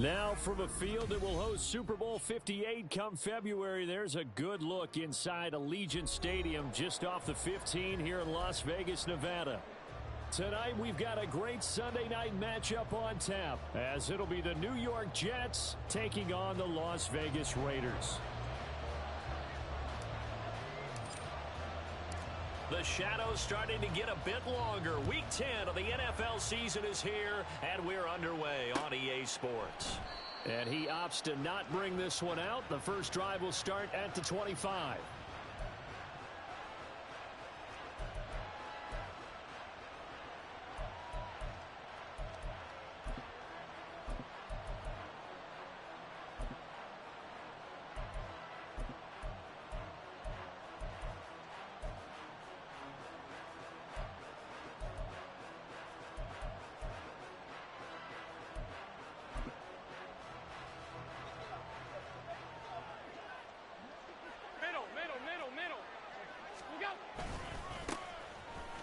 Now from a field that will host Super Bowl 58 come February, there's a good look inside Allegiant Stadium just off the 15 here in Las Vegas, Nevada. Tonight we've got a great Sunday night matchup on tap as it'll be the New York Jets taking on the Las Vegas Raiders. The shadow's starting to get a bit longer. Week 10 of the NFL season is here, and we're underway on EA Sports. And he opts to not bring this one out. The first drive will start at the 25.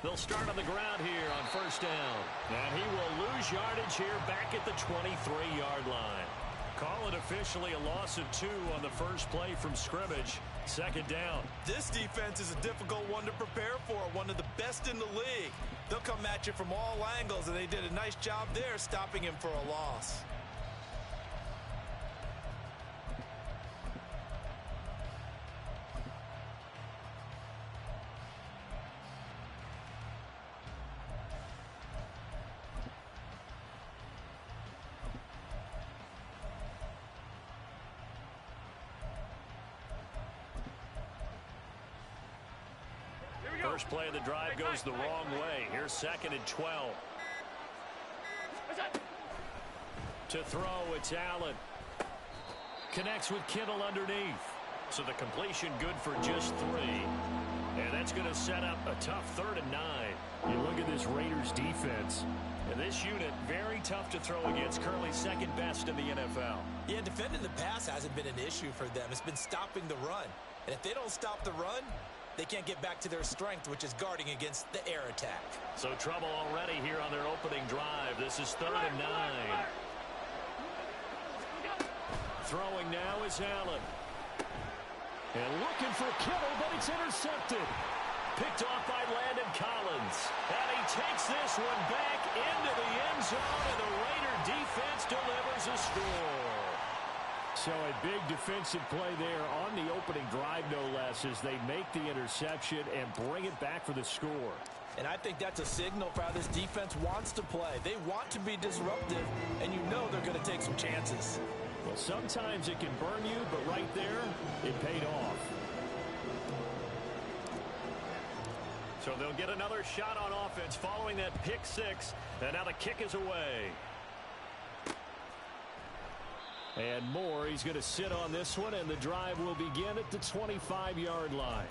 They'll start on the ground here on first down. And he will lose yardage here back at the 23-yard line. Call it officially a loss of 2 on the first play from scrimmage. Second down. This defense is a difficult one to prepare for, one of the best in the league. They'll come at you from all angles, and they did a nice job there stopping him for a loss. First play of the drive goes the wrong way. Here's second and 12. To throw, it's Allen. Connects with Kittle underneath. So the completion good for just 3. And that's going to set up a tough 3rd and 9. You look at this Raiders defense. And this unit, very tough to throw against, currently second best in the NFL. Yeah, defending the pass hasn't been an issue for them. It's been stopping the run. And if they don't stop the run, they can't get back to their strength, which is guarding against the air attack. So trouble already here on their opening drive. This is 3rd and 9. Throwing now is Allen. And looking for Kittle, but it's intercepted. Picked off by Landon Collins. And he takes this one back into the end zone, and the Raider defense delivers a score. So a big defensive play there on the opening drive, no less, as they make the interception and bring it back for the score. And I think that's a signal for how this defense wants to play. They want to be disruptive, and you know they're going to take some chances. Well, sometimes it can burn you, but right there, it paid off. So they'll get another shot on offense following that pick 6, and now the kick is away. And more, he's going to sit on this one, and the drive will begin at the 25-yard line.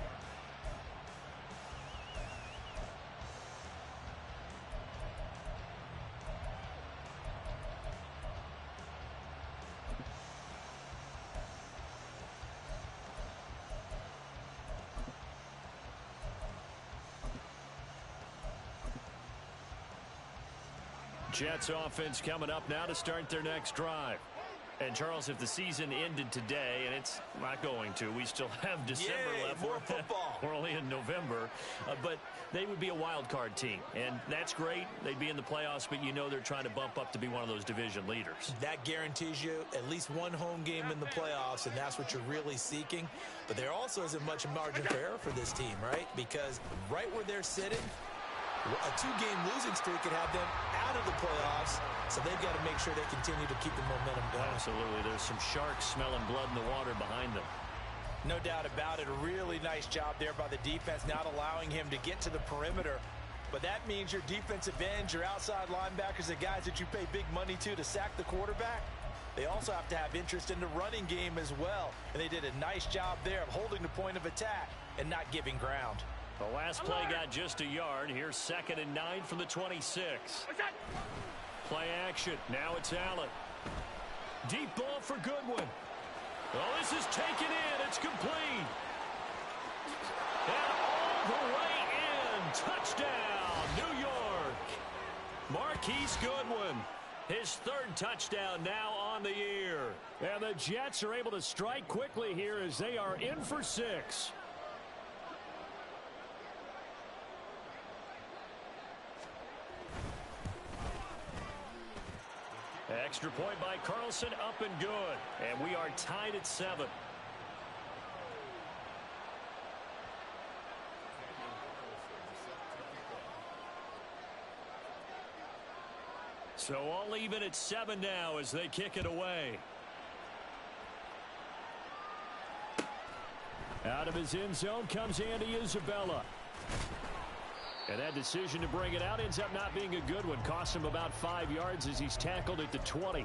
Jets offense coming up now to start their next drive. And, Charles, if the season ended today, and it's not going to, we still have December left. More football. We're only in November. But they would be a wild card team. And that's great. They'd be in the playoffs, but you know they're trying to bump up to be one of those division leaders. That guarantees you at least one home game in the playoffs, and that's what you're really seeking. But there also isn't much margin for error for this team, right? Because right where they're sitting, a 2-game losing streak could have them out of the playoffs, so they've got to make sure they continue to keep the momentum going. Absolutely. There's some sharks smelling blood in the water behind them. No doubt about it. A really nice job there by the defense, not allowing him to get to the perimeter. But that means your defensive ends, your outside linebackers, the guys that you pay big money to sack the quarterback, they also have to have interest in the running game as well. And they did a nice job there of holding the point of attack and not giving ground. The last play got just a yard. Here's 2nd and 9 from the 26. Play action. Now it's Allen. Deep ball for Goodwin. Oh, this is taken in. It's complete. And all the way in. Touchdown, New York. Marquise Goodwin. His third touchdown now on the year. And the Jets are able to strike quickly here as they are in for 6. Extra point by Carlson, up and good. And we are tied at 7. So all even at 7 now as they kick it away. Out of his end zone comes Andy Isabella. And that decision to bring it out ends up not being a good one. Costs him about 5 yards as he's tackled at the 20.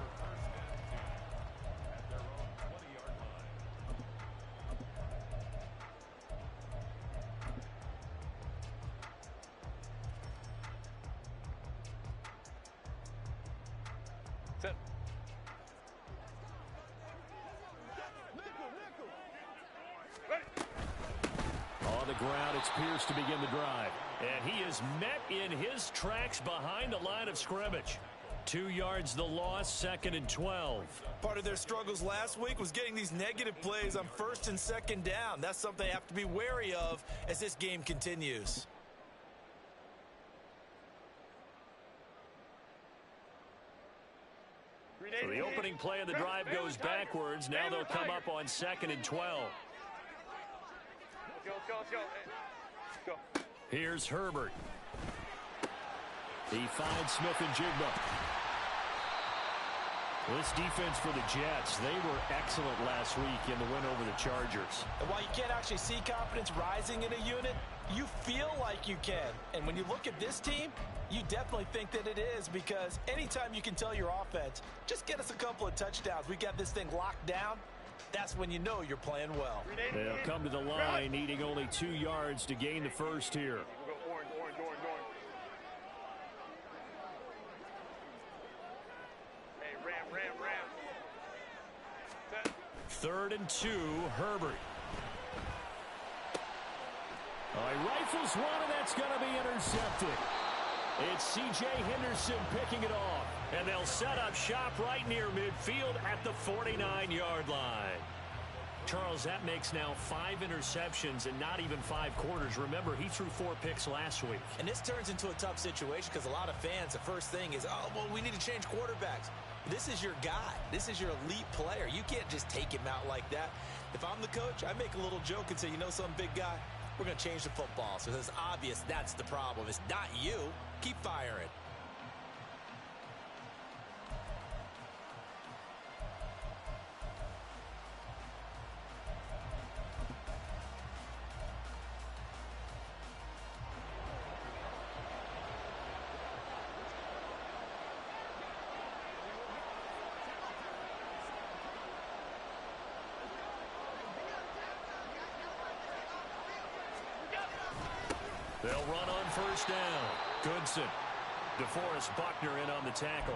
On the ground, it's Pierce to begin the drive. And he is met in his tracks behind the line of scrimmage. 2 yards the loss, 2nd and 12. Part of their struggles last week was getting these negative plays on 1st and 2nd down. That's something they have to be wary of as this game continues. So the opening play of the drive goes backwards. Now they'll come up on 2nd and 12. Go. Here's Herbert. He finds Smith and Jigba. This defense for the Jets, they were excellent last week in the win over the Chargers. And while you can't actually see confidence rising in a unit, you feel like you can. And when you look at this team, you definitely think that it is, because anytime you can tell your offense, just get us a couple of touchdowns, we got this thing locked down, that's when you know you're playing well. They'll come to the line needing only 2 yards to gain the first here. We'll go orange. Hey, ram. Set. 3rd and 2, Herbert. He rifles one, and that's going to be intercepted. It's C.J. Henderson picking it off. And they'll set up shop right near midfield at the 49-yard line. Charles, that makes now 5 interceptions in not even 5 quarters. Remember, he threw 4 picks last week. And this turns into a tough situation because a lot of fans, the first thing is, oh, well, we need to change quarterbacks. This is your guy. This is your elite player. You can't just take him out like that. If I'm the coach, I make a little joke and say, you know something, big guy? We're going to change the football. So it's obvious that's the problem. It's not you. Keep firing. They'll run on 1st down. Goodson. DeForest Buckner in on the tackle.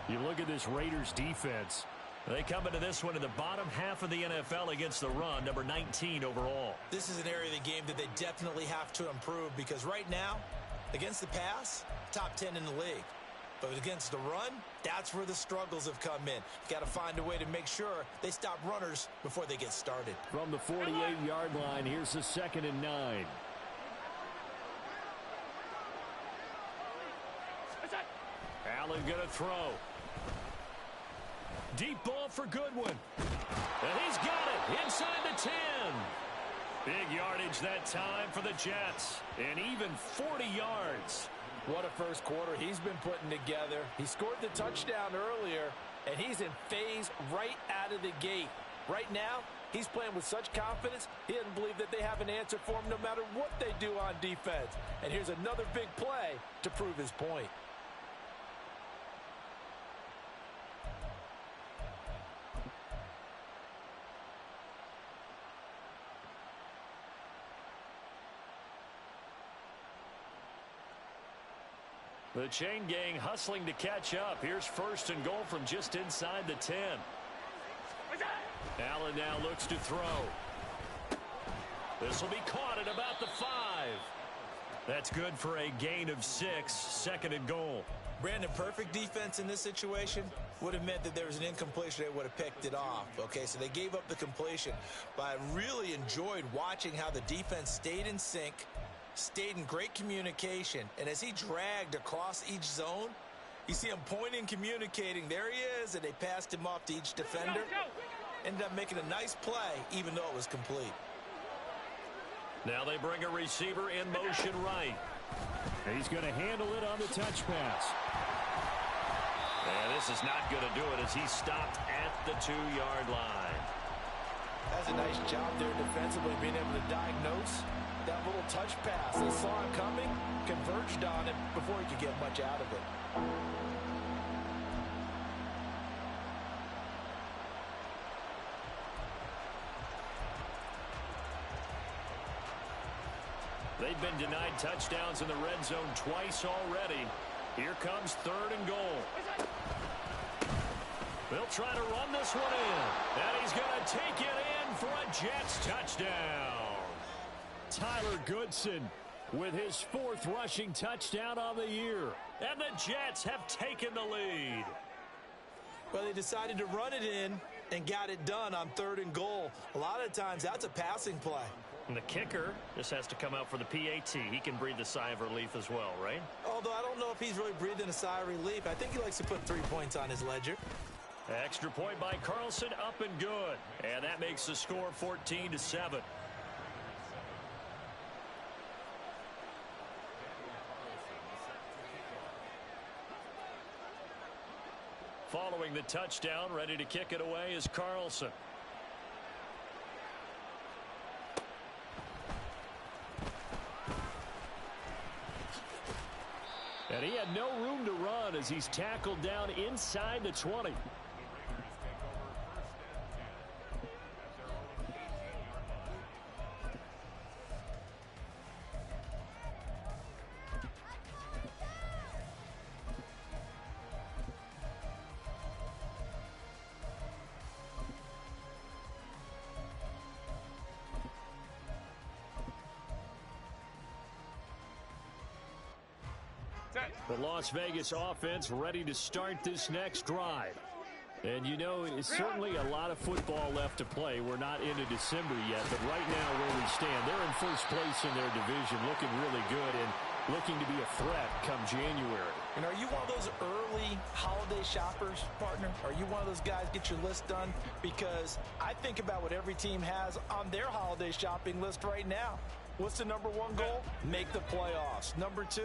You look at this Raiders defense. They come into this one in the bottom half of the NFL against the run, number 19 overall. This is an area of the game that they definitely have to improve, because right now, against the pass, top 10 in the league. But against the run, that's where the struggles have come in. Got to find a way to make sure they stop runners before they get started. From the 48-yard line, here's the 2nd and 9. Allen going to throw. Deep ball for Goodwin. And he's got it inside the 10. Big yardage that time for the Jets. And even 40 yards. What a first quarter he's been putting together. He scored the touchdown earlier, and he's in phase right out of the gate. Right now, he's playing with such confidence, he doesn't believe that they have an answer for him no matter what they do on defense. And here's another big play to prove his point. The chain gang hustling to catch up. Here's 1st and goal from just inside the 10. Allen now looks to throw. This will be caught at about the 5. That's good for a gain of 6, 2nd and goal. Brandon, perfect defense in this situation would have meant that there was an incompletion. They would have picked it off. Okay, so they gave up the completion. But I really enjoyed watching how the defense stayed in sync, stayed in great communication. And as he dragged across each zone, you see him pointing, communicating. There he is, and they passed him off to each defender. Ended up making a nice play, even though it was complete. Now they bring a receiver in motion right. He's going to handle it on the touch pass. And this is not going to do it as he stopped at the 2-yard line. That's a nice job there defensively, being able to diagnose that little touch pass. They saw it coming, converged on it before he could get much out of it. They've been denied touchdowns in the red zone twice already. Here comes 3rd and goal. They'll try to run this one in. And he's going to take it in for a Jets touchdown. Tyler Goodson with his 4th rushing touchdown on the year. And the Jets have taken the lead. Well, they decided to run it in and got it done on 3rd and goal. A lot of times that's a passing play. And the kicker just has to come out for the PAT. He can breathe a sigh of relief as well, right? Although I don't know if he's really breathing a sigh of relief. I think he likes to put 3 points on his ledger. Extra point by Carlson, up and good. And that makes the score 14-7. Following the touchdown, ready to kick it away is Carlson. And he had no room to run as he's tackled down inside the 20. The Las Vegas offense ready to start this next drive. And, you know, it's certainly a lot of football left to play. We're not into December yet, but right now where we stand, they're in first place in their division, looking really good and looking to be a threat come January. And are you one of those early holiday shoppers, partner? Are you one of those guys get your list done? Because I think about what every team has on their holiday shopping list right now. What's the number 1 goal? Make the playoffs. Number 2,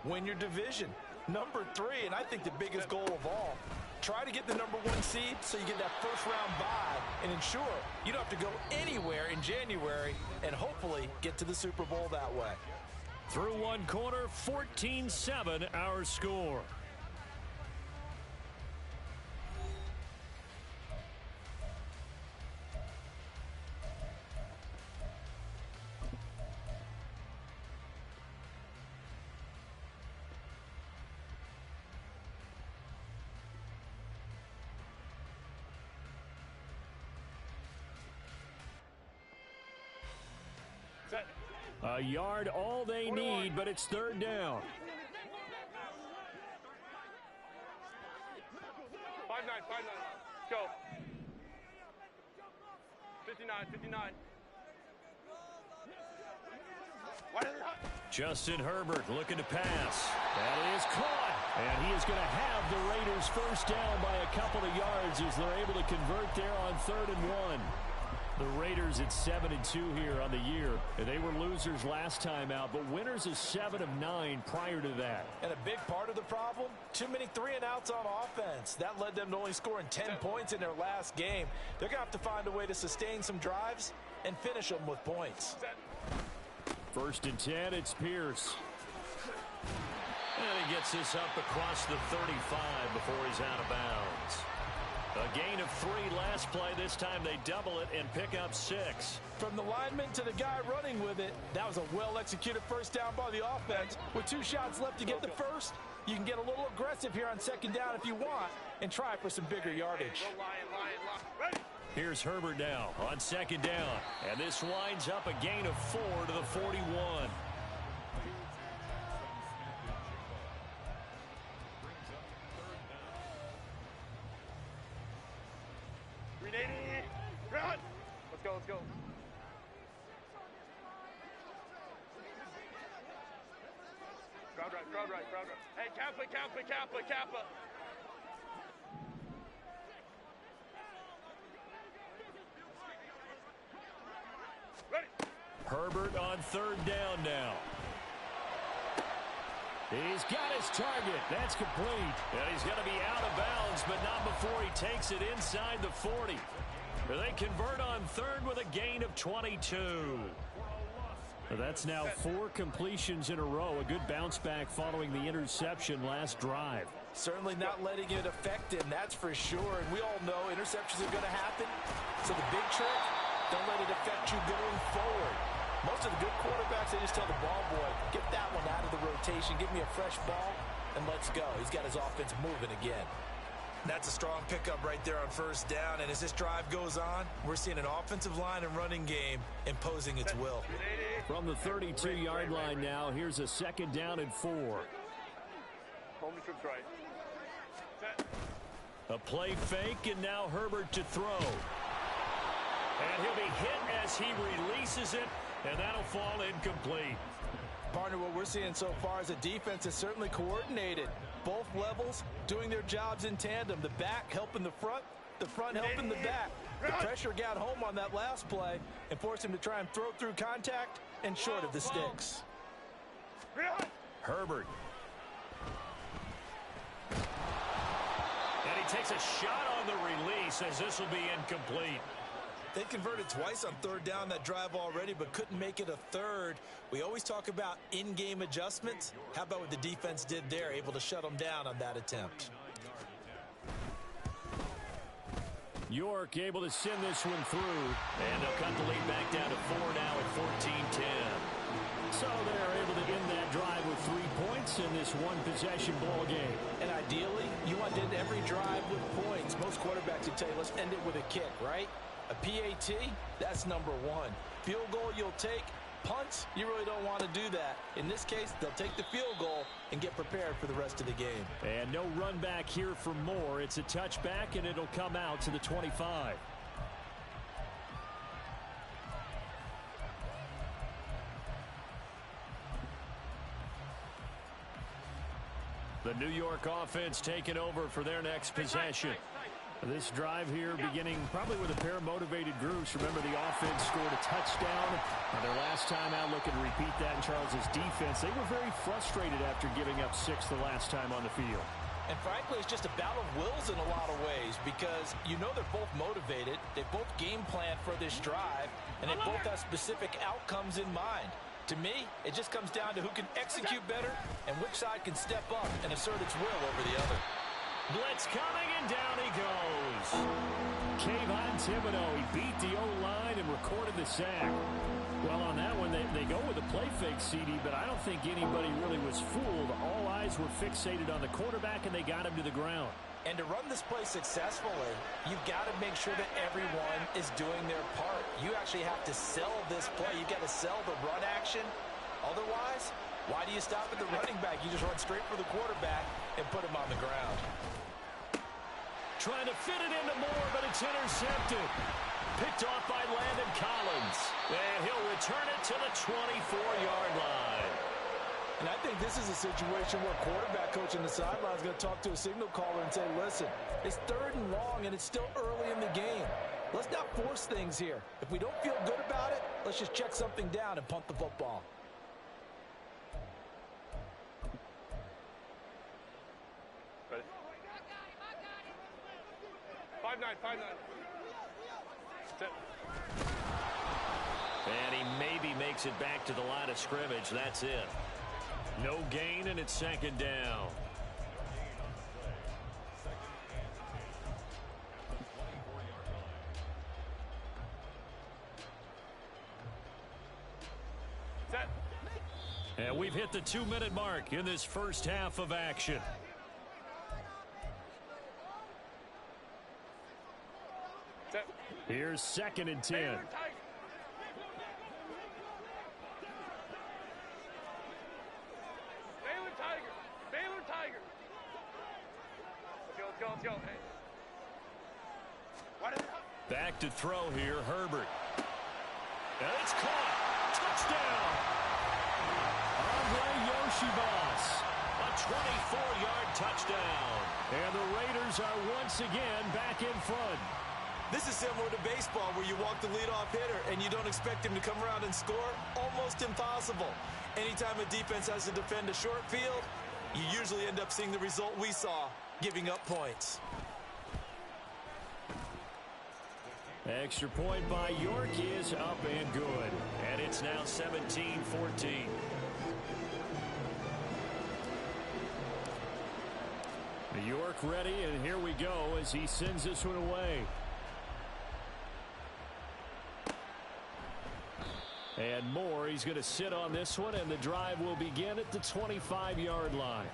win your division. Number 3, and I think the biggest goal of all, try to get the number 1 seed so you get that first-round bye and ensure you don't have to go anywhere in January and hopefully get to the Super Bowl that way. Through one quarter, 14-7 our score. A yard all they need, but it's 3rd down. 5-9. Go. 59. Justin Herbert looking to pass. That is caught. And he is going to have the Raiders first down by a couple of yards as they're able to convert there on 3rd and 1. The Raiders at 7-2 here on the year. They were losers last time out, but winners of 7 of 9 prior to that. And a big part of the problem, too many 3-and-outs on offense. That led them to only scoring 10 points in their last game. They're going to have to find a way to sustain some drives and finish them with points. 1st and 10, it's Pierce. And he gets this up across the 35 before he's out of bounds. A gain of 3 last play. This time they double it and pick up 6. From the lineman to the guy running with it, that was a well-executed first down by the offense. With 2 shots left to get the first, you can get a little aggressive here on 2nd down if you want and try for some bigger yardage. Here's Herbert now on 2nd down. And this winds up a gain of 4 to the 41. 1580. Run. Let's go, let's go. Crowd right, crowd right, crowd right. Hey, Kappa, Kappa, Kappa, Kappa. Ready. Herbert on third down now. He's got his target. That's complete. And he's going to be out of bounds, but not before he takes it inside the 40. They convert on third with a gain of 22. That's now 4 completions in a row. A good bounce back following the interception last drive. Certainly not letting it affect him, that's for sure. And we all know interceptions are going to happen. So the big trick, don't let it affect you going forward. Most of the good quarterbacks, they just tell the ball boy, get that one out of the rotation, give me a fresh ball, and let's go. He's got his offense moving again. That's a strong pickup right there on first down. And as this drive goes on, we're seeing an offensive line and running game imposing its will. From the 32-yard line now, here's a second down and 4. Home troops right. Set. A play fake, and now Herbert to throw. And he'll be hit as he releases it, and that'll fall incomplete. Partner, what we're seeing so far is a defense that's certainly coordinated. Both levels doing their jobs in tandem. The back helping the front helping the back. The pressure got home on that last play and forced him to try and throw through contact and short of the sticks. Herbert. And he takes a shot on the release as this will be incomplete. They converted twice on third down that drive already, but couldn't make it a third. We always talk about in-game adjustments. How about what the defense did there, able to shut them down on that attempt? York able to send this one through. And they'll cut the lead back down to 4 now at 14-10. So they're able to end that drive with 3 points in this one-possession ball game. And ideally, you want to end every drive with points. Most quarterbacks would tell you, let's end it with a kick, right? A PAT, that's number 1. Field goal you'll take. Punts, you really don't want to do that. In this case, they'll take the field goal and get prepared for the rest of the game. And no run back here for more. It's a touchback, and it'll come out to the 25. The New York offense taking over for their next possession. This drive here beginning probably with a pair of motivated groups. Remember, the offense scored a touchdown on their last time out. Looking to repeat that in Charles's defense. They were very frustrated after giving up 6 the last time on the field. And frankly, it's just a battle of wills in a lot of ways because you know they're both motivated. They both game plan for this drive, and they both have specific outcomes in mind. To me, it just comes down to who can execute better and which side can step up and assert its will over the other. Blitz coming, and down he goes. Kayvon Thibodeau, he beat the O-line and recorded the sack. Well, on that one, they go with a play fake, CD, but I don't think anybody really was fooled. All eyes were fixated on the quarterback, and they got him to the ground. And to run this play successfully, you've got to make sure that everyone is doing their part. You actually have to sell this play. You've got to sell the run action. Otherwise, why do you stop at the running back? You just run straight for the quarterback and put him on the ground. Trying to fit it into Moore, but it's intercepted. Picked off by Landon Collins. And he'll return it to the 24-yard line. And I think this is a situation where quarterback coach on the sideline is going to talk to a signal caller and say, listen, it's 3rd and long, and it's still early in the game. Let's not force things here. If we don't feel good about it, let's just check something down and punt the football. Ready? 5-9, 5-9. Set. And he maybe makes it back to the line of scrimmage. That's it. No gain, and it's 2nd down. Set. And we've hit the 2-minute mark in this first half of action. Set. Here's 2nd and 10. Baylor Tiger. Baylor Tiger. Let's go, let's go, let's go. Hey. back to throw here, Herbert. And it's caught. Touchdown. Yoshibas. A 24-yard touchdown. And the Raiders are once again back in front. This is similar to baseball where you walk the leadoff hitter and you don't expect him to come around and score. Almost impossible. Anytime a defense has to defend a short field, you usually end up seeing the result we saw, giving up points. Extra point by York is up and good. And it's now 17-14. York ready, and here we go as he sends this one away. And more, he's going to sit on this one, and the drive will begin at the 25-yard line.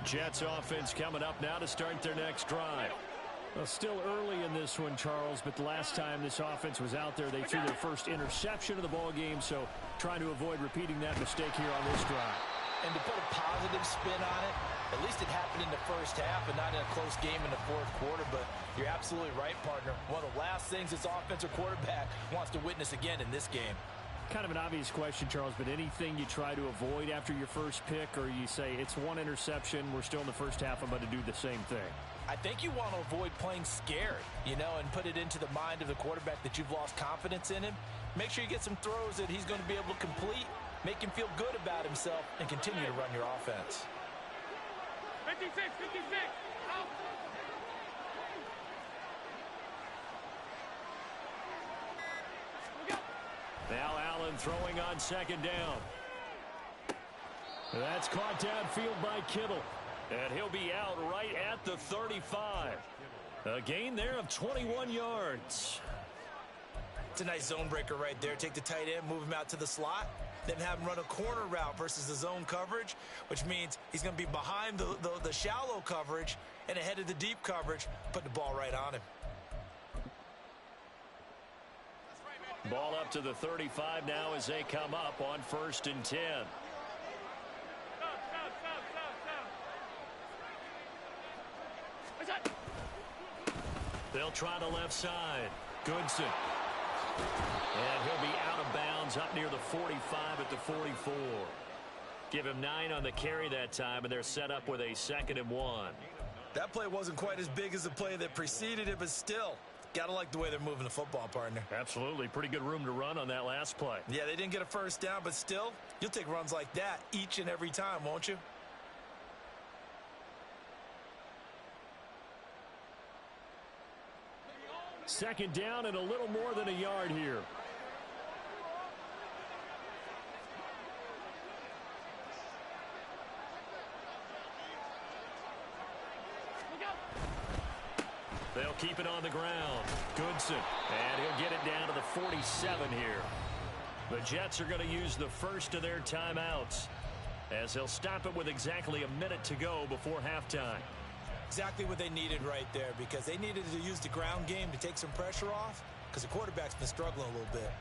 Jets offense coming up now to start their next drive. Well, still early in this one, Charles, but the last time this offense was out there, they threw their first interception of the ball game, so trying to avoid repeating that mistake here on this drive. And to put a positive spin on it, at least it happened in the first half and not in a close game in the fourth quarter, but you're absolutely right, partner. One of the last things this offensive quarterback wants to witness again in this game. Kind of an obvious question, Charles, but anything you try to avoid after your first pick, or you say it's one interception, we're still in the first half, I'm about to do the same thing? I think you want to avoid playing scared, and put it into the mind of the quarterback that you've lost confidence in him. Make sure you get some throws that he's going to be able to complete, make him feel good about himself, and continue to run your offense. 56, 56, out. Now Allen throwing on second down. That's caught downfield by Kittle. And he'll be out right at the 35. A gain there of 21 yards. It's a nice zone breaker right there. Take the tight end, move him out to the slot, then have him run a corner route versus the zone coverage, which means he's going to be behind the shallow coverage and ahead of the deep coverage. Put the ball right on him. Ball up to the 35 now as they come up on 1st and 10. They'll try the left side. Goodson. And he'll be out of bounds up near the 45 at the 44. Give him 9 on the carry that time, and they're set up with a 2nd and 1. That play wasn't quite as big as the play that preceded it, but still, gotta like the way they're moving the football, partner. Absolutely. Pretty good room to run on that last play. Yeah, they didn't get a first down, but still, you'll take runs like that each and every time, won't you? Second down and a little more than a yard here. They'll keep it on the ground. Goodson. And he'll get it down to the 47 here. The Jets are going to use the first of their timeouts, as they'll stop it with exactly a minute to go before halftime. Exactly what they needed right there, because they needed to use the ground game to take some pressure off, because the quarterback's been struggling a little bit.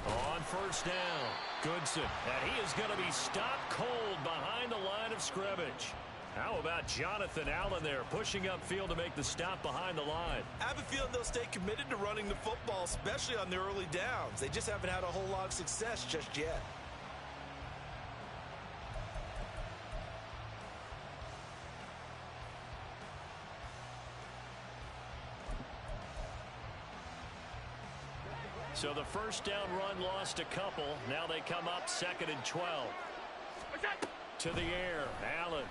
On 1st down, Goodson. And he is going to be stopped cold behind the line of scrimmage. How about Jonathan Allen there, pushing upfield to make the stop behind the line? I have a feeling they'll stay committed to running the football, especially on the early downs. They just haven't had a whole lot of success just yet. So the first down run lost a couple. Now they come up 2nd and 12. To the air, Allen.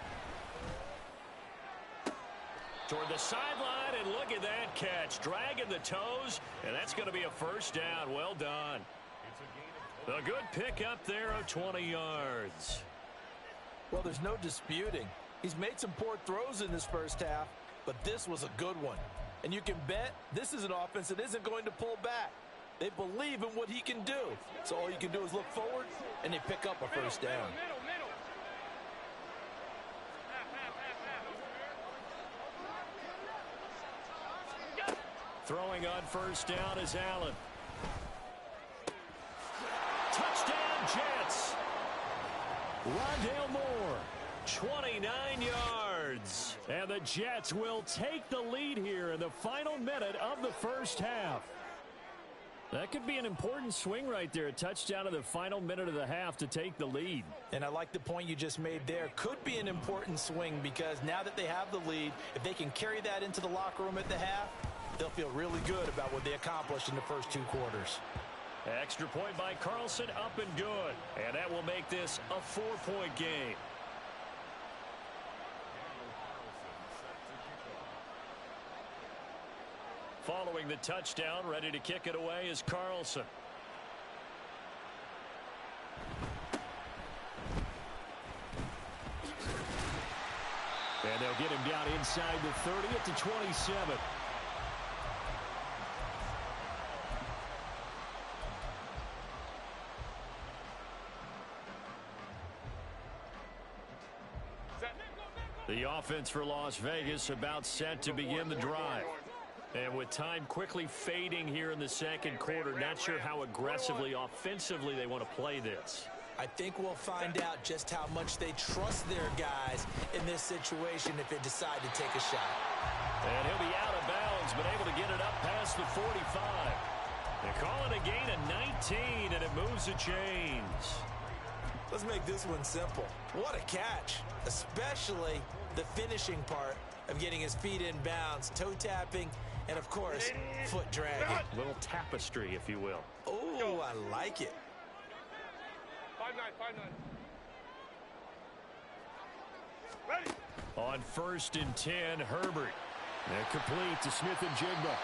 Toward the sideline, and look at that catch. Dragging the toes, and that's going to be a first down. Well done. A good pickup there of 20 yards. Well, there's no disputing. He's made some poor throws in this first half, but this was a good one. And you can bet this is an offense that isn't going to pull back. They believe in what he can do. So all you can do is look forward, and they pick up a first down. Throwing on first down is Allen. Touchdown, Jets. Rondale Moore, 29 yards. And the Jets will take the lead here in the final minute of the first half. That could be an important swing right there. A touchdown in the final minute of the half to take the lead. And I like the point you just made there. Could be an important swing because now that they have the lead, if they can carry that into the locker room at the half, they'll feel really good about what they accomplished in the first 2 quarters. Extra point by Carlson, up and good. And that will make this a 4-point game. Following the touchdown, ready to kick it away is Carlson. And they'll get him down inside the 30 at the 27. The offense for Las Vegas about set to begin the drive. And with time quickly fading here in the second quarter, not sure how aggressively, offensively they want to play this. I think we'll find out just how much they trust their guys in this situation if they decide to take a shot. And he'll be out of bounds, but able to get it up past the 45. They call it a gain of 19, and it moves the chains. Let's make this one simple. What a catch, especially the finishing part of getting his feet in bounds, toe tapping, and of course, foot dragging. A little tapestry, if you will. Oh, I like it. 5-9, 5-9. Ready. On 1st and 10, Herbert. And complete to Smith and Jigba.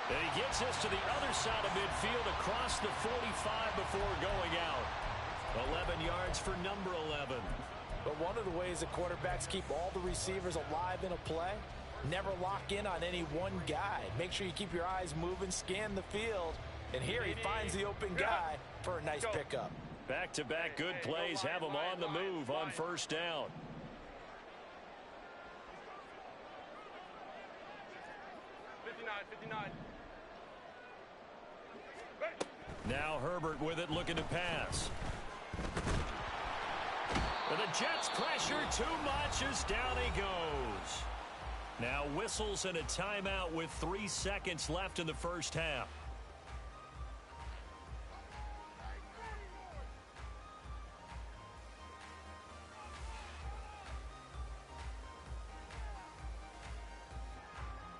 And he gets us to the other side of midfield across the 45 before going out. 11 yards for number 11. But one of the ways that quarterbacks keep all the receivers alive in a play, never lock in on any one guy. Make sure you keep your eyes moving, scan the field. And here he finds the open guy for a nice pickup. Back-to-back good plays have him on the move on first down. 59. Now Herbert with it, looking to pass. And the Jets pressure too much as down he goes. Now whistles and a timeout with 3 seconds left in the first half.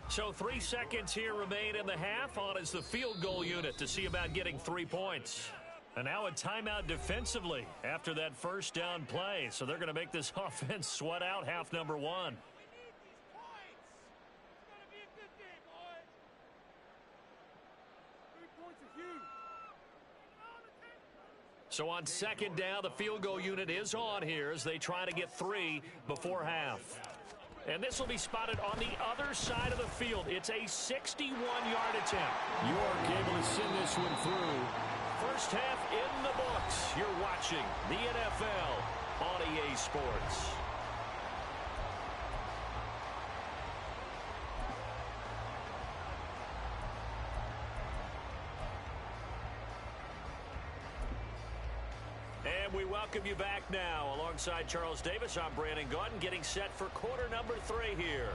So 3 seconds here remain in the half. On is the field goal unit to see about getting 3 points. And now a timeout defensively after that first down play. So they're going to make this offense sweat out half number 1. So on second down, the field goal unit is on here as they try to get 3 before half. And this will be spotted on the other side of the field. It's a 61-yard attempt. York able to send this one through. First half in the books. You're watching the NFL on EA Sports. And we welcome you back now. Alongside Charles Davis, I'm Brandon Gaudin, getting set for quarter number 3 here.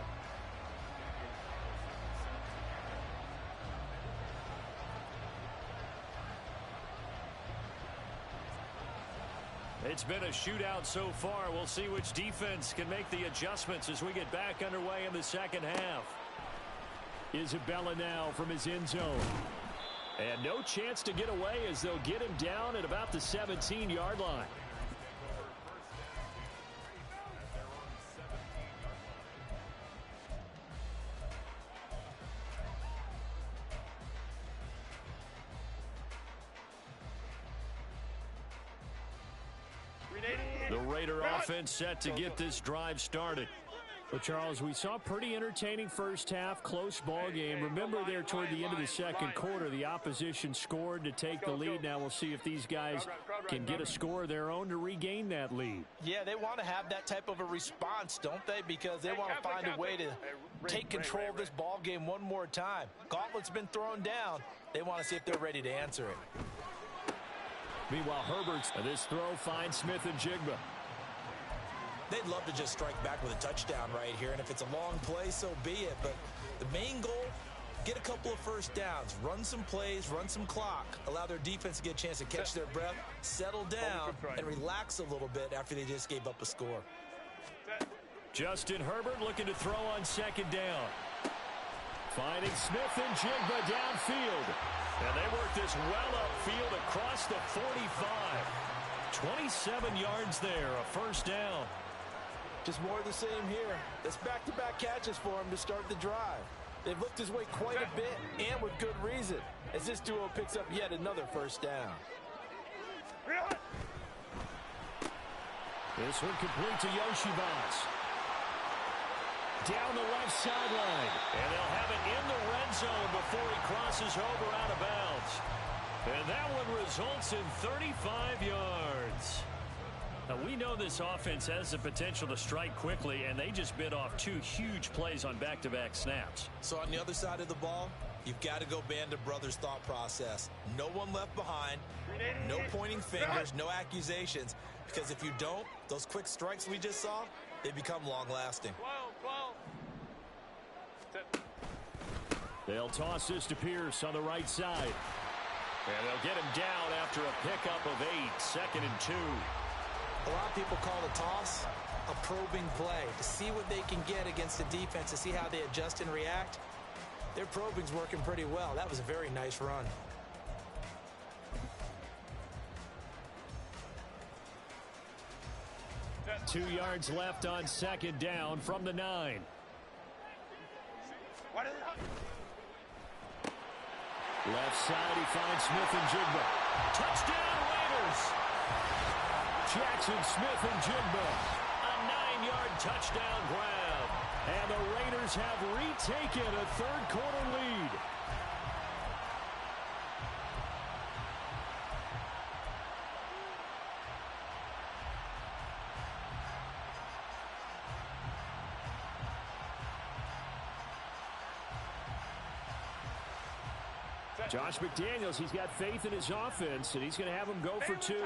It's been a shootout so far. We'll see which defense can make the adjustments as we get back underway in the second half. Isabella now from his end zone. And no chance to get away as they'll get him down at about the 17-yard line. The Raider offense set to get this drive started. But, Charles, we saw a pretty entertaining first half, close ball game. Remember there toward the end of the second quarter, the opposition scored to take the lead. Now we'll see if these guys can get a score of their own to regain that lead. Yeah, they want to have that type of a response, don't they? Because they want to find a way to take control of this ball game one more time. Gauntlet's been thrown down. They want to see if they're ready to answer it. Meanwhile, Herbert's this throw finds Smith and Jigba. They'd love to just strike back with a touchdown right here, and if it's a long play, so be it. But the main goal, get a couple of first downs, run some plays, run some clock, allow their defense to get a chance to catch their breath, settle down, and relax a little bit after they just gave up a score. Justin Herbert looking to throw on second down. Finding Smith and Jigba downfield. And they work this well upfield across the 45. 27 yards there, a first down. Just more of the same here. That's back-to-back catches for him to start the drive. They've looked his way quite a bit, and with good reason, as this duo picks up yet another first down. This one complete to Yoshibas. Down the left sideline. And they'll have it in the red zone before he crosses over out of bounds. And that one results in 35 yards. Now, we know this offense has the potential to strike quickly, and they just bit off two huge plays on back-to-back snaps. So on the other side of the ball, you've got to go Band of Brothers thought process. No one left behind, no pointing fingers, no accusations, because if you don't, those quick strikes we just saw, they become long-lasting. They'll toss this to Pierce on the right side. And they'll get him down after a pickup of 8, 2nd and 2. A lot of people call the toss a probing play to see what they can get against the defense, to see how they adjust and react. Their probing's working pretty well. That was a very nice run. Two yards left on second down from the 9. Left side, he finds Smith and Jigba. Touchdown, Raiders! Jackson Smith and Jigba. A 9-yard touchdown grab. And the Raiders have retaken a third-quarter lead. Josh McDaniels, he's got faith in his offense, and he's going to have him go for 2.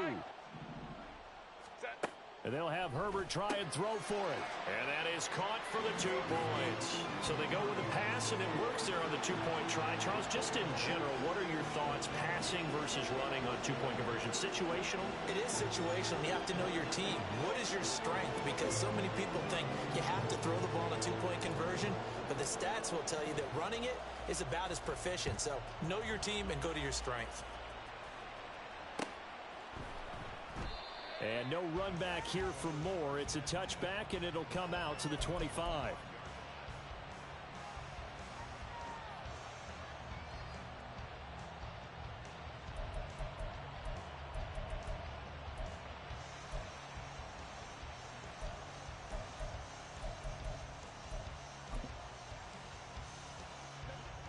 And they'll have Herbert try and throw for it. And that is caught for the 2 points. So they go with the pass, and it works there on the 2-point try. Charles, just in general, what are your thoughts passing versus running on 2-point conversion? Situational? It is situational. You have to know your team. What is your strength? Because so many people think you have to throw the ball on a 2-point conversion, but the stats will tell you that running it is about as proficient. So know your team and go to your strength. And no run back here for more. It's a touchback, and it'll come out to the 25.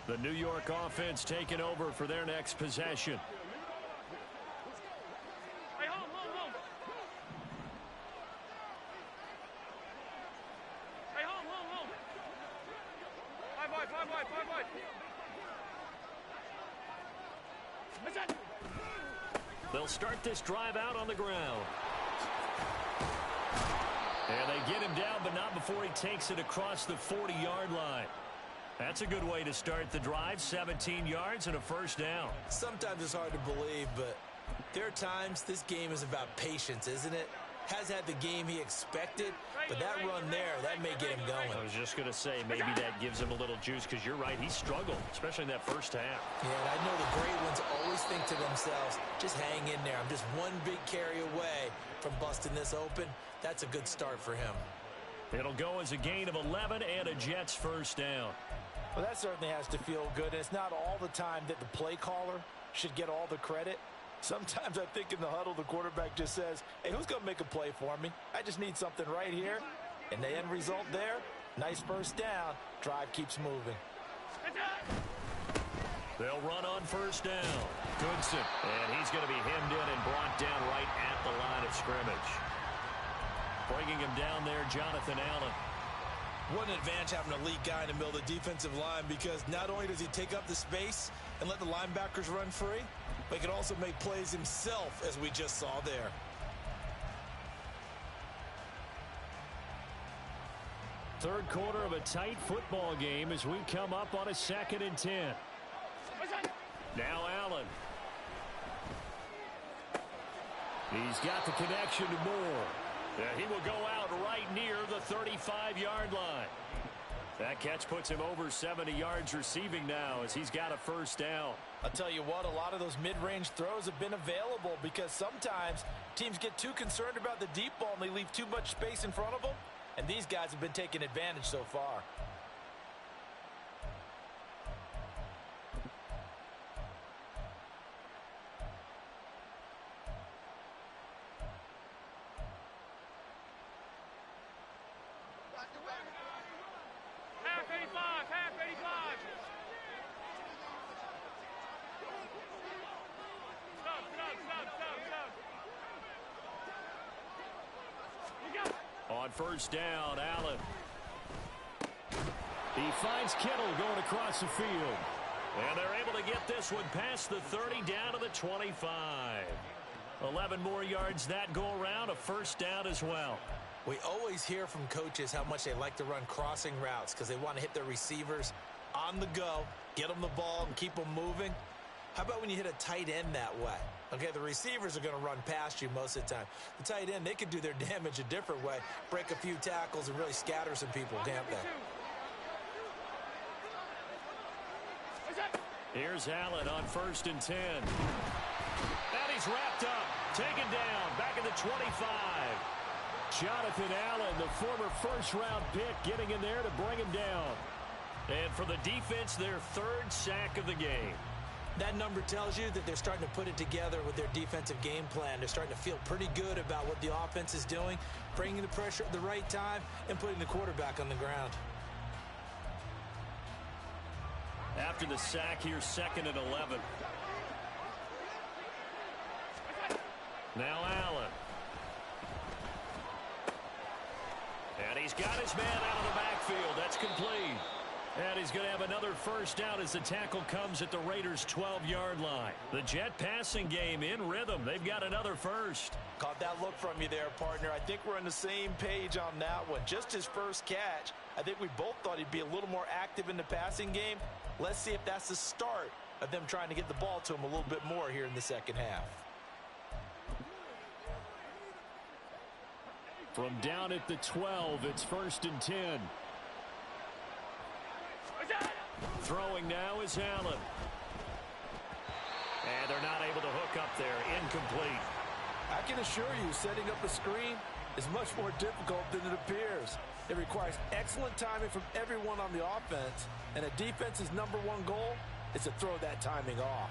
The New York offense taking over for their next possession. They'll start this drive out on the ground. And they get him down, but not before he takes it across the 40-yard line. That's a good way to start the drive. 17 yards and a first down. Sometimes it's hard to believe, but there are times this game is about patience, isn't it? Has had the game he expected, but that run there, that may get him going. I was just going to say, maybe that gives him a little juice, because you're right, he struggled, especially in that first half. Yeah, and I know the great ones always think to themselves, just hang in there. I'm just one big carry away from busting this open. That's a good start for him. It'll go as a gain of 11 and a Jets first down. Well, that certainly has to feel good. And it's not all the time that the play caller should get all the credit. Sometimes I think in the huddle, the quarterback just says, hey, who's going to make a play for me? I just need something right here. And the end result there, nice first down. Drive keeps moving. They'll run on first down. Goodson. And he's going to be hemmed in and brought down right at the line of scrimmage. Bringing him down there, Jonathan Allen. What an advantage having an elite guy in the middle of the defensive line, because not only does he take up the space and let the linebackers run free, but he can also make plays himself, as we just saw there. Third quarter of a tight football game as we come up on a 2nd and 10. Now Allen. He's got the connection to Moore. He will go out right near the 35-yard line. That catch puts him over 70 yards receiving now as he's got a first down. I'll tell you what, a lot of those mid-range throws have been available because sometimes teams get too concerned about the deep ball and they leave too much space in front of them. And these guys have been taking advantage so far. On first down, Allen. He finds Kittle going across the field. And they're able to get this one past the 30 down to the 25. 11 more yards that go around, a first down as well. We always hear from coaches how much they like to run crossing routes because they want to hit their receivers on the go, get them the ball, and keep them moving. How about when you hit a tight end that way? Okay, the receivers are going to run past you most of the time. The tight end, they can do their damage a different way, break a few tackles, and really scatter some people, can't they? Here's Allen on 1st and 10. And he's wrapped up, taken down, back at the 25. Jonathan Allen, the former first-round pick, getting in there to bring him down. And for the defense, their 3rd sack of the game. That number tells you that they're starting to put it together with their defensive game plan. They're starting to feel pretty good about what the offense is doing, bringing the pressure at the right time, and putting the quarterback on the ground. After the sack, here's 2nd and 11. Now Allen. And he's got his man out of the backfield. That's complete. And he's going to have another first down as the tackle comes at the Raiders' 12-yard line. The Jet passing game in rhythm. They've got another first. Caught that look from you there, partner. I think we're on the same page on that one. Just his first catch, I think we both thought he'd be a little more active in the passing game. Let's see if that's the start of them trying to get the ball to him a little bit more here in the second half. From down at the 12, it's 1st and 10. Throwing now is Allen. And they're not able to hook up there. Incomplete. I can assure you, setting up a screen is much more difficult than it appears. It requires excellent timing from everyone on the offense, and a defense's #1 goal is to throw that timing off.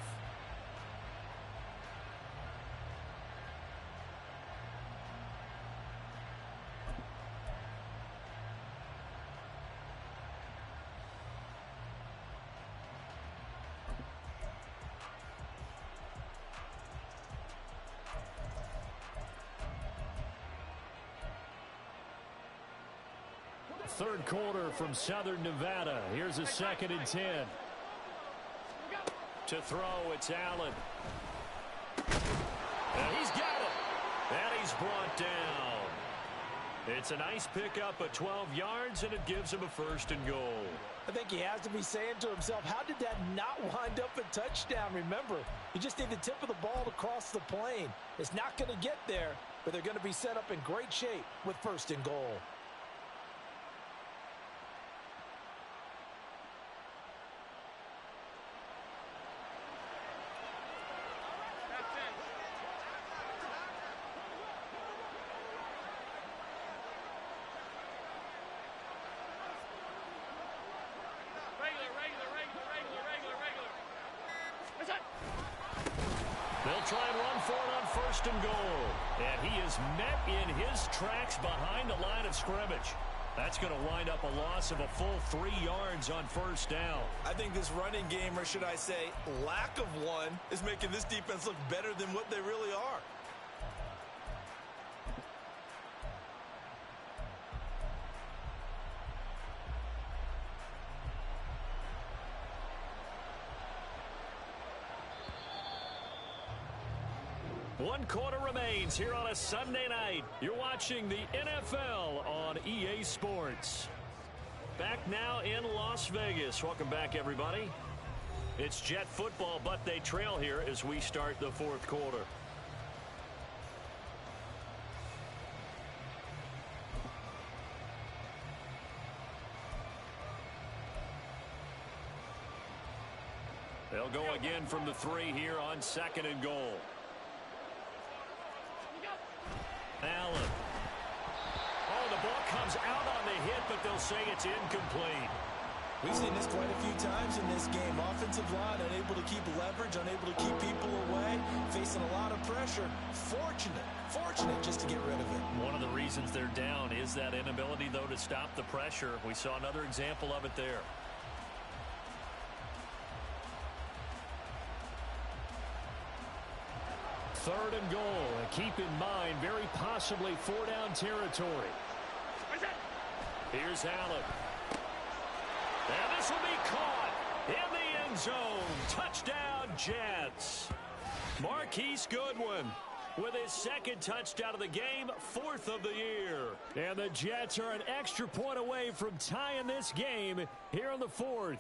Third quarter from Southern Nevada. Here's a 2nd and 10. To throw, it's Allen. And he's got it. And he's brought down. It's a nice pickup of 12 yards, and it gives him a 1st and goal. I think he has to be saying to himself, how did that not wind up a touchdown? Remember, you just need the tip of the ball to cross the plane. It's not going to get there, but they're going to be set up in great shape with 1st and goal. They'll try and run for it on 1st and goal. And he is met in his tracks behind the line of scrimmage. That's going to wind up a loss of a full 3 yards on 1st down. I think this running game, or should I say lack of one, is making this defense look better than what they really are. One quarter remains here on a Sunday night. You're watching the NFL on EA Sports. Back now in Las Vegas. Welcome back, everybody. It's Jet football, but they trail here as we start the 4th quarter. They'll go again from the 3 here on 2nd and goal. Allen. Oh, the ball comes out on the hit, but they'll say it's incomplete. We've seen this quite a few times in this game. Offensive line unable to keep leverage, unable to keep people away, facing a lot of pressure. Fortunate just to get rid of it. One of the reasons they're down is that inability, though, to stop the pressure. We saw another example of it there. Third and goal. And keep in mind, very possibly 4-down territory. Here's Allen. And this will be caught in the end zone. Touchdown, Jets. Marquise Goodwin with his 2nd touchdown of the game, 4th of the year. And the Jets are an extra point away from tying this game here in the 4th.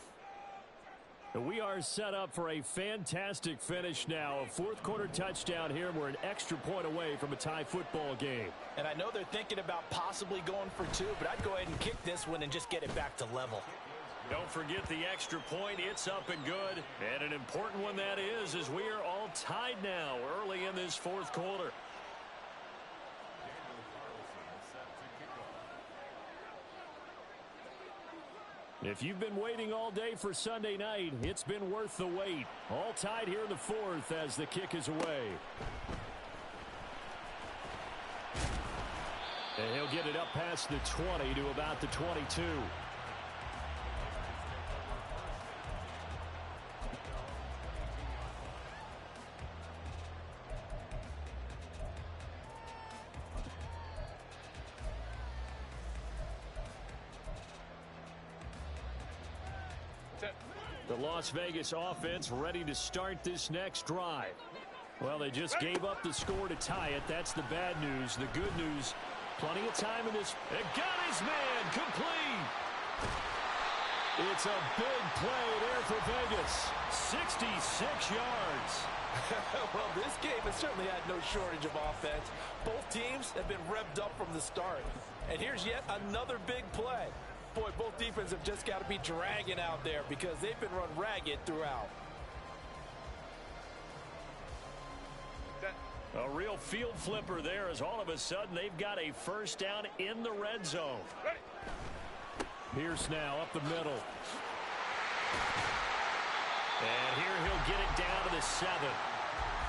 We are set up for a fantastic finish now. A 4th quarter touchdown here. We're an extra point away from a tie football game. And I know they're thinking about possibly going for 2, but I'd go ahead and kick this one and just get it back to level. Don't forget the extra point. It's up and good. And an important one that is, as we are all tied now early in this 4th quarter. If you've been waiting all day for Sunday night, it's been worth the wait. All tied here in the 4th as the kick is away. And he'll get it up past the 20 to about the 22. The Las Vegas offense ready to start this next drive. Well, they just gave up the score to tie it. That's the bad news. The good news, plenty of time in this. It got his man complete. It's a big play there for Vegas. 66 yards. Well, this game has certainly had no shortage of offense. Both teams have been revved up from the start. And here's yet another big play. Boy, both defenses have just got to be dragging out there because they've been run ragged throughout. A real field flipper there as all of a sudden they've got a 1st down in the red zone. Pierce now up the middle. And here he'll get it down to the 7.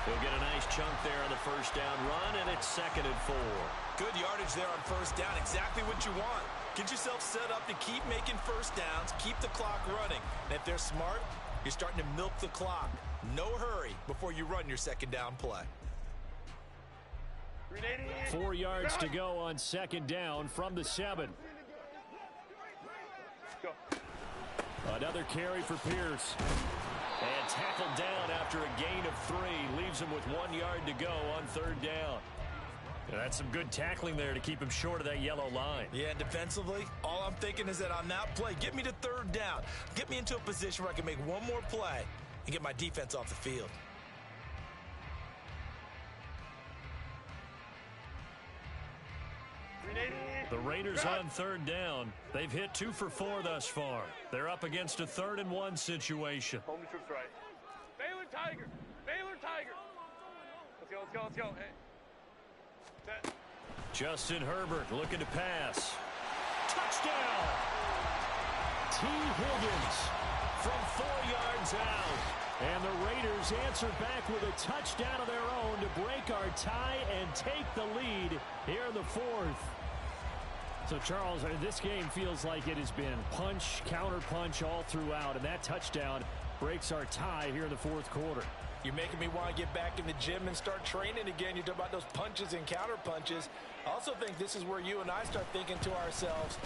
He'll get a nice chunk there on the 1st down run, and it's 2nd and 4. Good yardage there on 1st down. Exactly what you want. Get yourself set up to keep making 1st downs, keep the clock running. And if they're smart, you're starting to milk the clock. No hurry before you run your 2nd down play. 4 yards to go on 2nd down from the 7. Another carry for Pierce. And tackled down after a gain of 3. Leaves him with 1 yard to go on 3rd down. And that's some good tackling there to keep him short of that yellow line. Yeah, defensively, all I'm thinking is that on that play, get me to 3rd down. Get me into a position where I can make one more play and get my defense off the field. The Raiders on 3rd down. They've hit 2 for 4 thus far. They're up against a 3rd and 1 situation. Home to trips right. Baylor Tiger. Baylor Tiger. Let's go. Hey. Set. Justin Herbert looking to pass. Touchdown! T. Higgins from 4 yards out. And the Raiders answer back with a touchdown of their own to break our tie and take the lead here in the fourth. So, Charles, this game feels like it has been punch, counter-punch all throughout, and that touchdown breaks our tie here in the fourth quarter. You're making me want to get back in the gym and start training again. You talk about those punches and counter-punches. I also think this is where you and I start thinking to ourselves,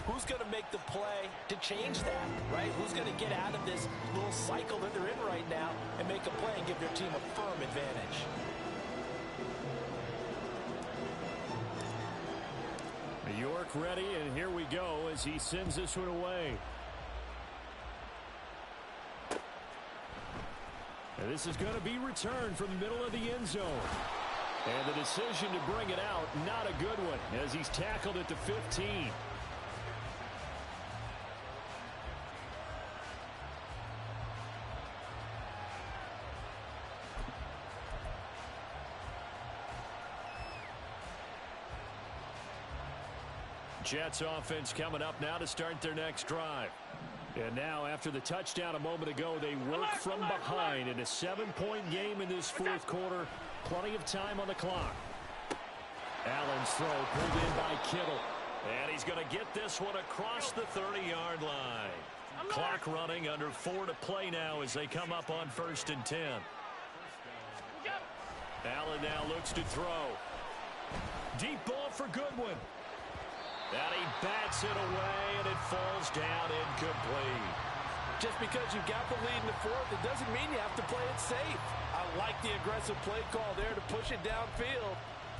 who's going to make the play to change that, right? Who's going to get out of this little cycle that they're in right now and make a play and give their team a firm advantage? York ready, and here we go as he sends this one away. And this is going to be returned from the middle of the end zone. And the decision to bring it out, not a good one, as he's tackled at the 15. Jets offense coming up now to start their next drive. And now, after the touchdown a moment ago, they work from behind in a 7-point game in this fourth quarter. Plenty of time on the clock. Allen's throw pulled in by Kittle. And he's going to get this one across the 30-yard line. Clock running, under 4 to play now as they come up on 1st and 10. Allen now looks to throw. Deep ball for Goodwin. And he bats it away, and it falls down incomplete. Just because you've got the lead in the fourth, it doesn't mean you have to play it safe. I like the aggressive play call there to push it downfield.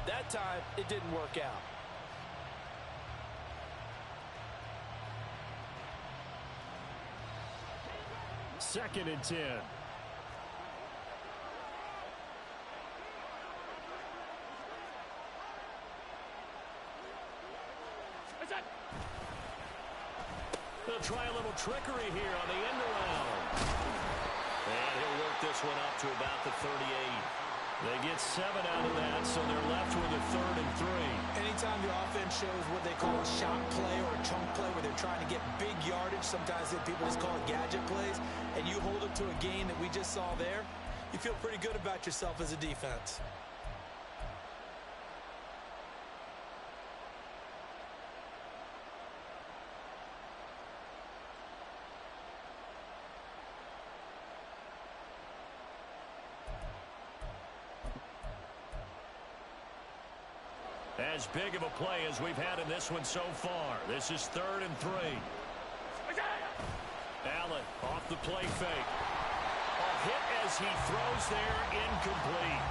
That time, it didn't work out. Second and 10. They'll try a little trickery here on the end around. And he'll work this one up to about the 38. They get 7 out of that, so they're left with a 3rd and 3. Anytime the offense shows what they call a shot play or a chunk play where they're trying to get big yardage, sometimes people just call it gadget plays, and you hold it to a gain that we just saw there, you feel pretty good about yourself as a defense. As big of a play as we've had in this one so far. This is 3rd and 3. Allen off the play fake. A hit as he throws there, incomplete.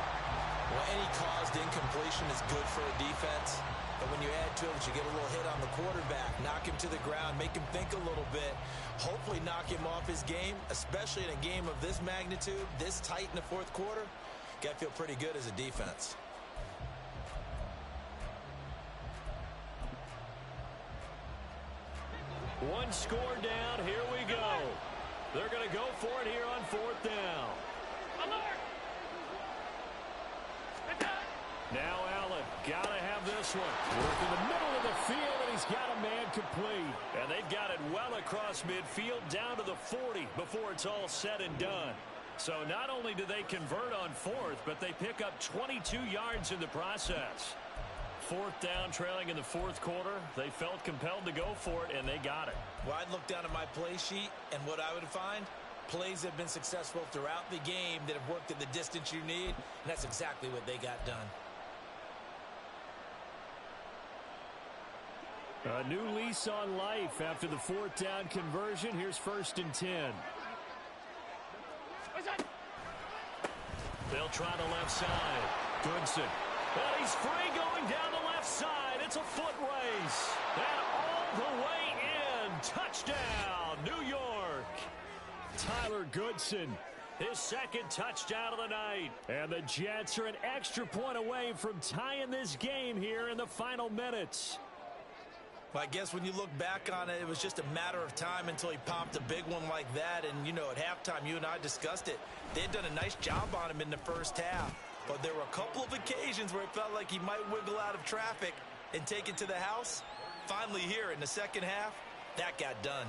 Well, any caused incompletion is good for a defense. But when you add to it, you get a little hit on the quarterback, knock him to the ground, make him think a little bit, hopefully knock him off his game, especially in a game of this magnitude, this tight in the fourth quarter. Got to feel pretty good as a defense. One score down. Here we go. They're going to go for it here on 4th down. Now Allen got to have this one. Work in the middle of the field, and he's got a man complete. And they've got it well across midfield down to the 40 before it's all said and done. So not only do they convert on 4th, but they pick up 22 yards in the process. 4th down, trailing in the fourth quarter. They felt compelled to go for it, and they got it. Well, I'd look down at my play sheet, and what I would find, plays have been successful throughout the game that have worked at the distance you need, and that's exactly what they got done. A new lease on life after the 4th down conversion. Here's 1st and 10. They'll try the left side. Goodson. And he's free going down the left side. It's a foot race. And all the way in. Touchdown, New York. Tyler Goodson, his 2nd touchdown of the night. And the Jets are an extra point away from tying this game here in the final minutes. Well, I guess when you look back on it, it was just a matter of time until he popped a big one like that. And, you know, at halftime, you and I discussed it. They'd done a nice job on him in the first half. But there were a couple of occasions where it felt like he might wiggle out of traffic and take it to the house. Finally here in the second half, that got done.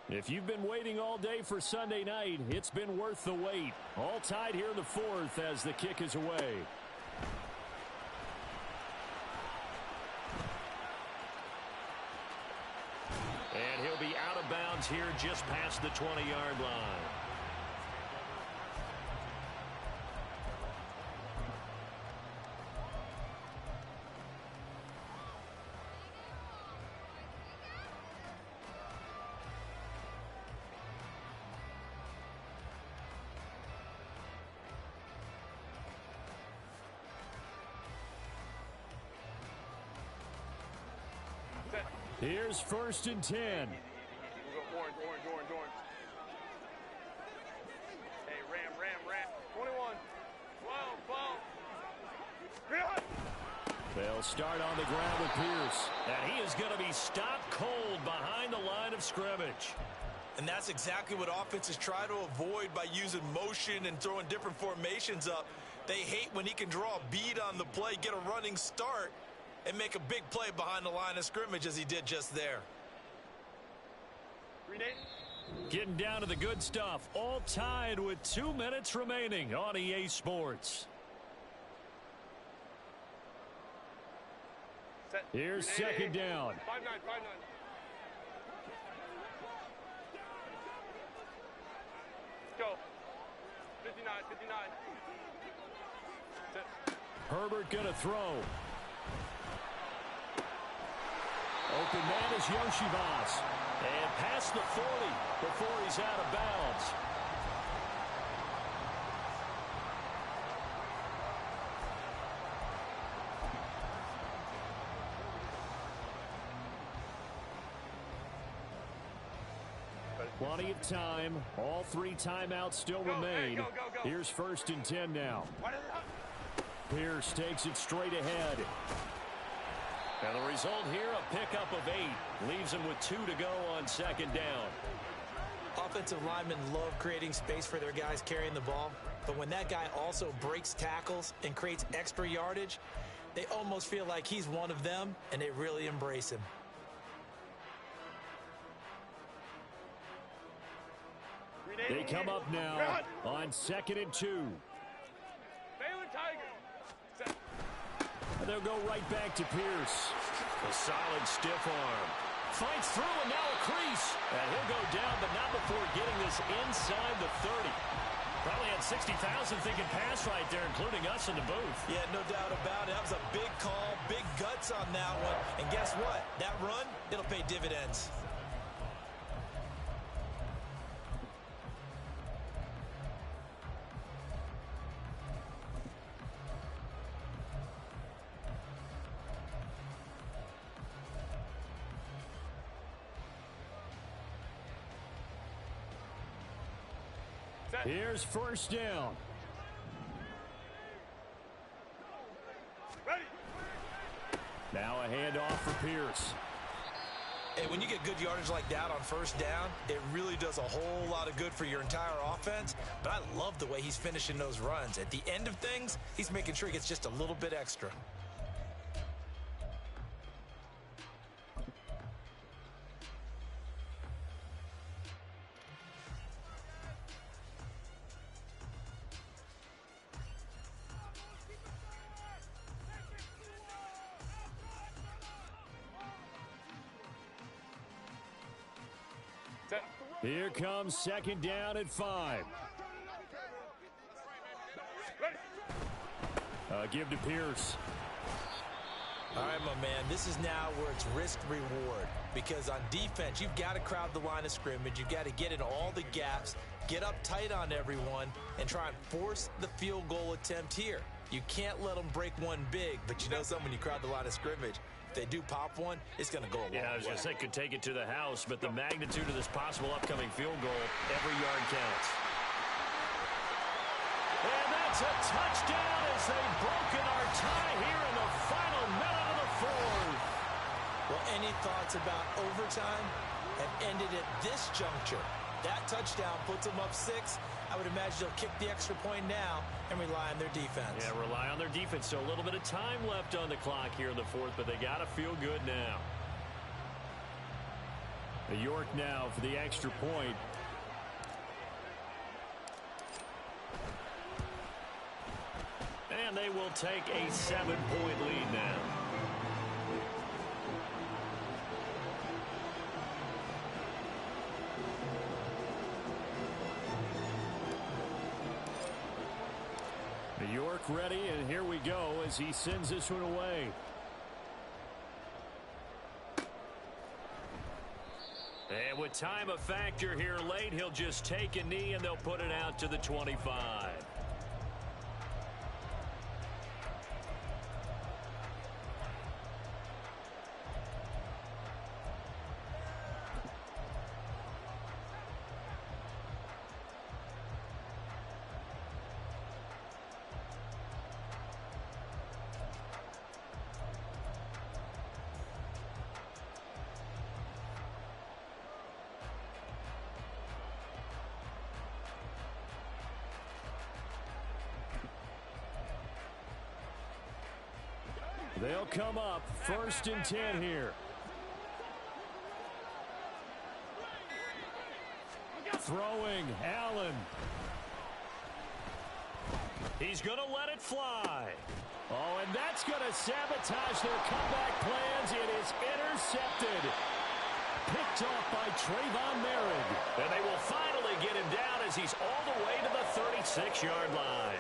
If you've been waiting all day for Sunday night, it's been worth the wait. All tied here in the fourth as the kick is away. And he'll be out of bounds here just past the 20-yard line. Here's 1st and 10. We'll go orange. Hey, ram. 21. 12. They'll start on the ground with Pierce. And he is going to be stopped cold behind the line of scrimmage. And that's exactly what offenses try to avoid by using motion and throwing different formations up. They hate when he can draw a bead on the play, get a running start, and make a big play behind the line of scrimmage as he did just there. Getting down to the good stuff. All tied with 2 minutes remaining on EA Sports. Here's 2nd down. 5-9. Go. 59. Herbert gonna throw. Open man is Yoshibas. And past the 40 before he's out of bounds. Plenty of time. All 3 timeouts still remain. Go. Here's 1st and 10 now. Pierce takes it straight ahead. And the result here, a pickup of 8. Leaves him with 2 to go on 2nd down. Offensive linemen love creating space for their guys carrying the ball. But when that guy also breaks tackles and creates extra yardage, they almost feel like he's one of them, and they really embrace him. They come up now on 2nd and 2. Baylor Tiger. And they'll go right back to Pierce. A solid stiff arm. Fights through and now a crease. And he'll go down, but not before getting this inside the 30. Probably had 60,000 thinking pass right there, including us in the booth. Yeah, no doubt about it. That was a big call, big guts on that one. And guess what? That run, it'll pay dividends. Here's 1st down. Ready. Now a handoff for Pierce. Hey, when you get good yardage like that on 1st down, it really does a whole lot of good for your entire offense. But I love the way he's finishing those runs. At the end of things, he's making sure he gets just a little bit extra. Here comes 2nd down at 5. Give to Pierce. All right, my man, this is now where it's risk-reward. Because on defense, you've got to crowd the line of scrimmage. You've got to get in all the gaps, get up tight on everyone, and try and force the field goal attempt here. You can't let them break one big, but you know something, when you crowd the line of scrimmage, if they do pop one, it's going to go a long way. Yeah, I was going to say could take it to the house, but the magnitude of this possible upcoming field goal, every yard counts. And that's a touchdown as they've broken our tie here in the final minute of the fourth. Well, any thoughts about overtime have ended at this juncture. That touchdown puts them up 6. I would imagine they'll kick the extra point now and rely on their defense. Yeah, rely on their defense. So a little bit of time left on the clock here in the fourth, but they got to feel good now. York now for the extra point. And they will take a 7-point lead now. New York ready, and here we go as he sends this one away. And with time a factor here late, he'll just take a knee and they'll put it out to the 25. They'll come up 1st and 10 here. Throwing, Allen. He's going to let it fly. Oh, and that's going to sabotage their comeback plans. It is intercepted. Picked off by Trayvon Merritt. And they will finally get him down as he's all the way to the 36-yard line.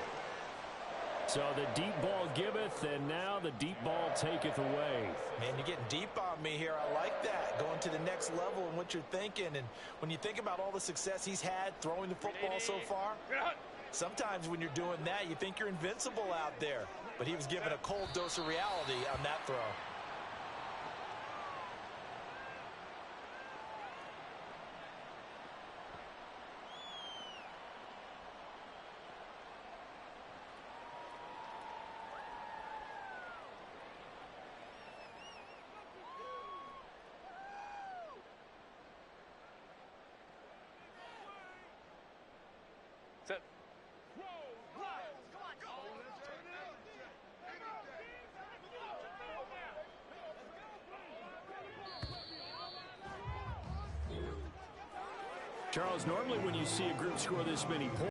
So the deep ball giveth, and now the deep ball taketh away. Man, you're getting deep on me here. I like that. Going to the next level in what you're thinking. And when you think about all the success he's had throwing the football so far, sometimes when you're doing that, you think you're invincible out there. But he was given a cold dose of reality on that throw. Set. Charles, normally when you see a group score this many points,